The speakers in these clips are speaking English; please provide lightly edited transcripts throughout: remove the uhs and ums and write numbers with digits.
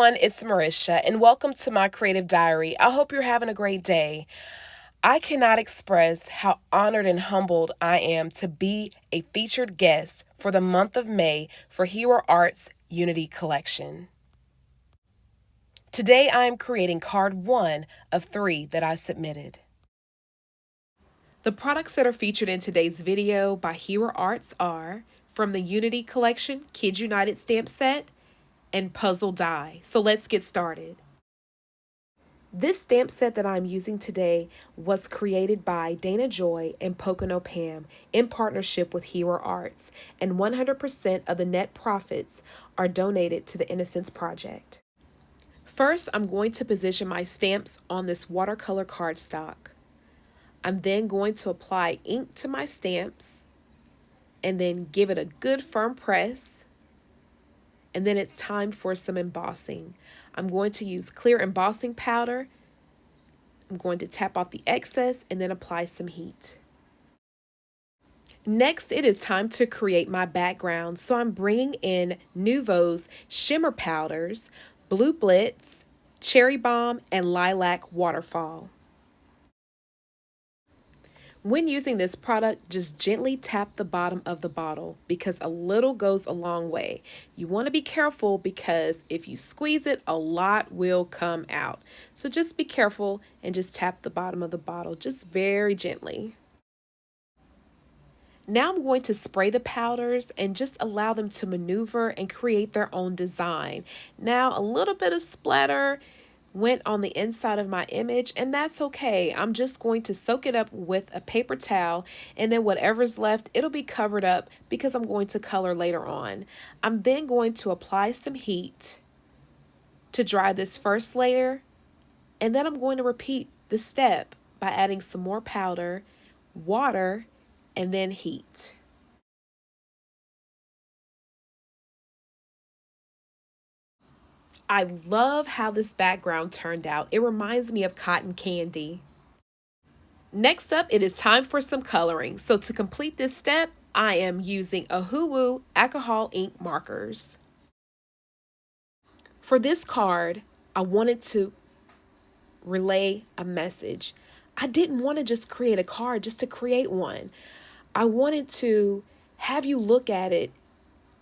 everyone, it's Marisha, and welcome to my creative diary. I hope you're having a great day. I cannot express how honored and humbled I am to be a featured guest for the month of May for Hero Art's Unity Collection. Today I am creating card 1 of 3 that I submitted. The products that are featured in today's video by Hero Arts are from the Unity Collection Kids United stamp set and puzzle die. So let's get started. This stamp set that I'm using today was created by Dana Joy and Pocono Pam in partnership with Hero Arts, and 100% of the net profits are donated to the Innocence Project. First, I'm going to position my stamps on this watercolor cardstock. I'm then going to apply ink to my stamps and then give it a good firm press. And then it's time for some embossing. I'm going to use clear embossing powder. I'm going to tap off the excess and then apply some heat. Next, it is time to create my background. So I'm bringing in Nuevo's Shimmer powders, Blue Blitz, Cherry Bomb, and Lilac Waterfall. When using this product, just gently tap the bottom of the bottle because a little goes a long way. You want to be careful because if you squeeze it, a lot will come out. So just be careful and just tap the bottom of the bottle just very gently. Now I'm going to spray the powders and just allow them to maneuver and create their own design. Now a little bit of splatter went on the inside of my image, and that's okay. I'm just going to soak it up with a paper towel, and then whatever's left, it'll be covered up because I'm going to color later on. I'm then going to apply some heat to dry this first layer, and then I'm going to repeat the step by adding some more powder, water, and then heat. I love how this background turned out. It reminds me of cotton candy. Next up, it is time for some coloring. So to complete this step, I am using Ohuhu alcohol ink markers. For this card, I wanted to relay a message. I didn't want to just create a card just to create one. I wanted to have you look at it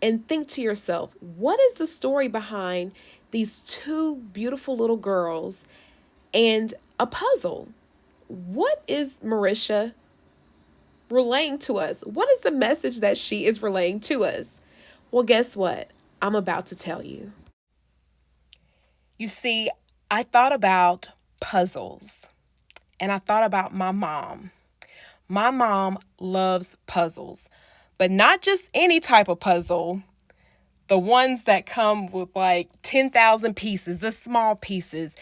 and think to yourself, what is the story behind these two beautiful little girls and a puzzle? What is Marisha relaying to us? What is the message that she is relaying to us? Well, guess what? I'm about to tell you. You see, I thought about puzzles and I thought about my mom. My mom loves puzzles, but not just any type of puzzle. The ones that come with like 10,000 pieces, the small pieces.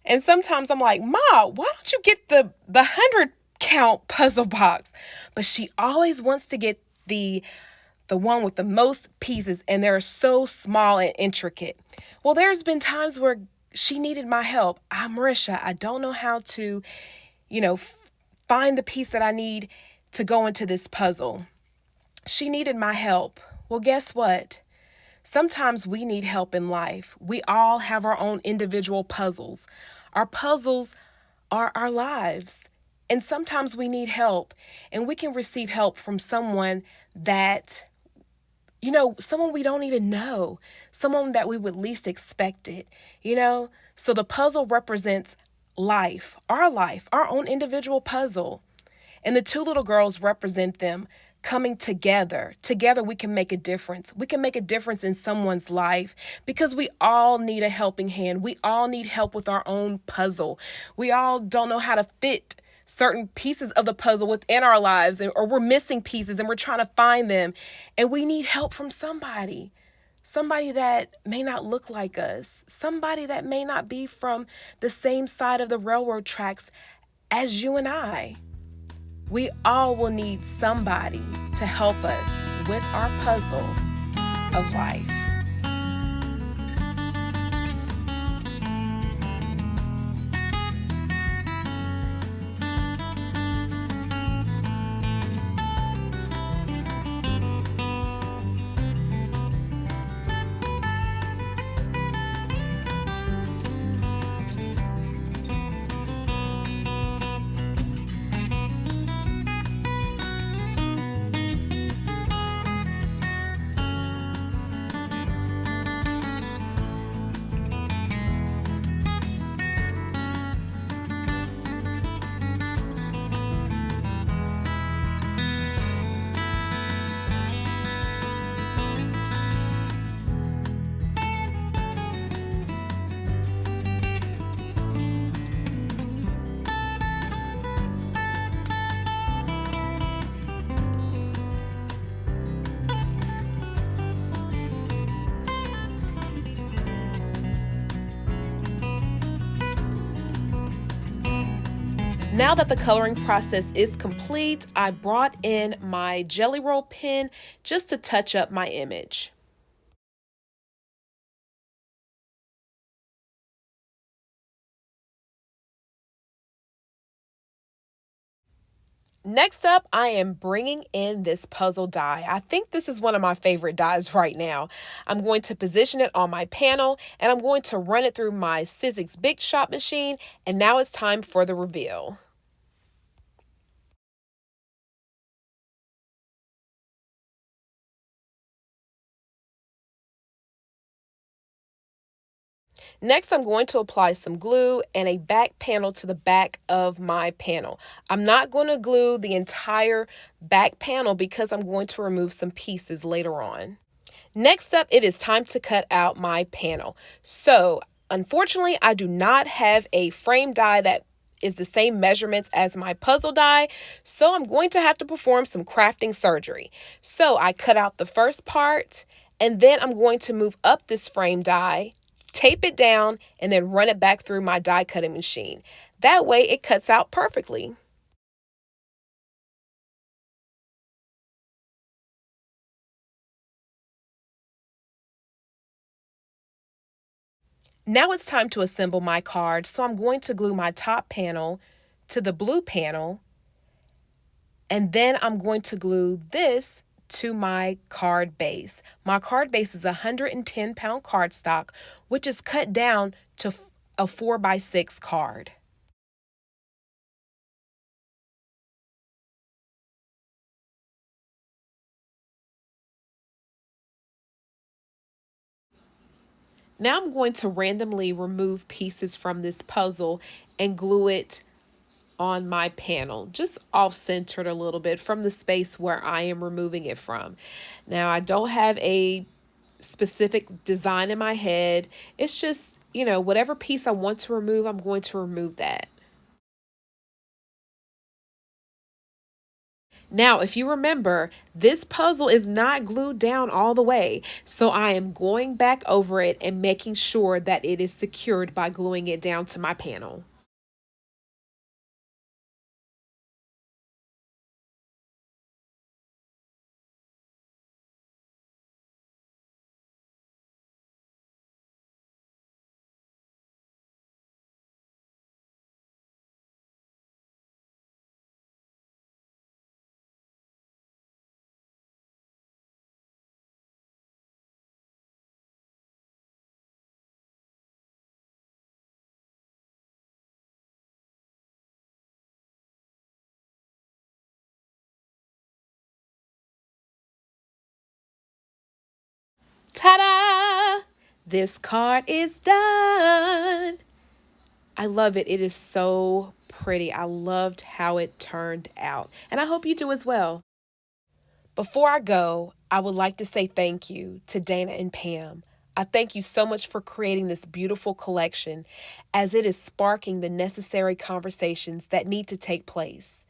And sometimes I'm like, Ma, why don't you get the 100 count puzzle box? But she always wants to get the one with the most pieces, and they're so small and intricate. Well, there's been times where she needed my help. Marisha, I don't know how to, find the piece that I need to go into this puzzle. She needed my help. Well, guess what? Sometimes we need help in life. We all have our own individual puzzles. Our puzzles are our lives. And sometimes we need help. And we can receive help from someone that, someone we don't even know. Someone that we would least expect it, So the puzzle represents life, our own individual puzzle. And the two little girls represent them coming together. Together we can make a difference. We can make a difference in someone's life because we all need a helping hand. We all need help with our own puzzle. We all don't know how to fit certain pieces of the puzzle within our lives, or we're missing pieces and we're trying to find them. And we need help from somebody. Somebody that may not look like us. Somebody that may not be from the same side of the railroad tracks as you and I. We all will need somebody to help us with our puzzle of life. Now that the coloring process is complete, I brought in my Jelly Roll pen just to touch up my image. Next up, I am bringing in this puzzle die. I think this is one of my favorite dies right now. I'm going to position it on my panel and I'm going to run it through my Sizzix Big Shot machine, and now it's time for the reveal. Next, I'm going to apply some glue and a back panel to the back of my panel. I'm not going to glue the entire back panel because I'm going to remove some pieces later on. Next up, it is time to cut out my panel. So, unfortunately, I do not have a frame die that is the same measurements as my puzzle die, so I'm going to have to perform some crafting surgery. So, I cut out the first part, and then I'm going to move up this frame die, tape it down, and then run it back through my die cutting machine. That way, it cuts out perfectly. Now it's time to assemble my card, so I'm going to glue my top panel to the blue panel, and then I'm going to glue this to my card base. My card base is a 110-pound cardstock, which is cut down to a 4x6 card. Now I'm going to randomly remove pieces from this puzzle and glue it on my panel, just off-centered a little bit from the space where I am removing it from. Now, I don't have a specific design in my head. It's just, whatever piece I want to remove, I'm going to remove that. Now, if you remember, this puzzle is not glued down all the way, so I am going back over it and making sure that it is secured by gluing it down to my panel. Ta-da! This card is done. I love it. It is so pretty. I loved how it turned out, and I hope you do as well. Before I go, I would like to say thank you to Dana and Pam. I thank you so much for creating this beautiful collection, as it is sparking the necessary conversations that need to take place.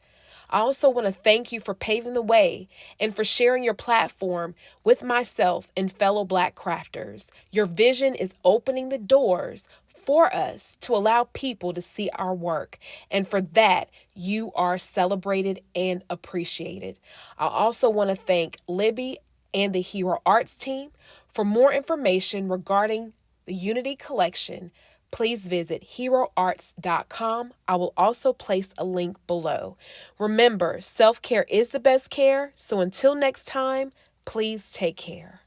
I also want to thank you for paving the way and for sharing your platform with myself and fellow Black crafters. Your vision is opening the doors for us to allow people to see our work. And for that, you are celebrated and appreciated. I also want to thank Libby and the Hero Arts team. For more information regarding the Unity Collection, please visit heroarts.com. I will also place a link below. Remember, self-care is the best care, so until next time, please take care.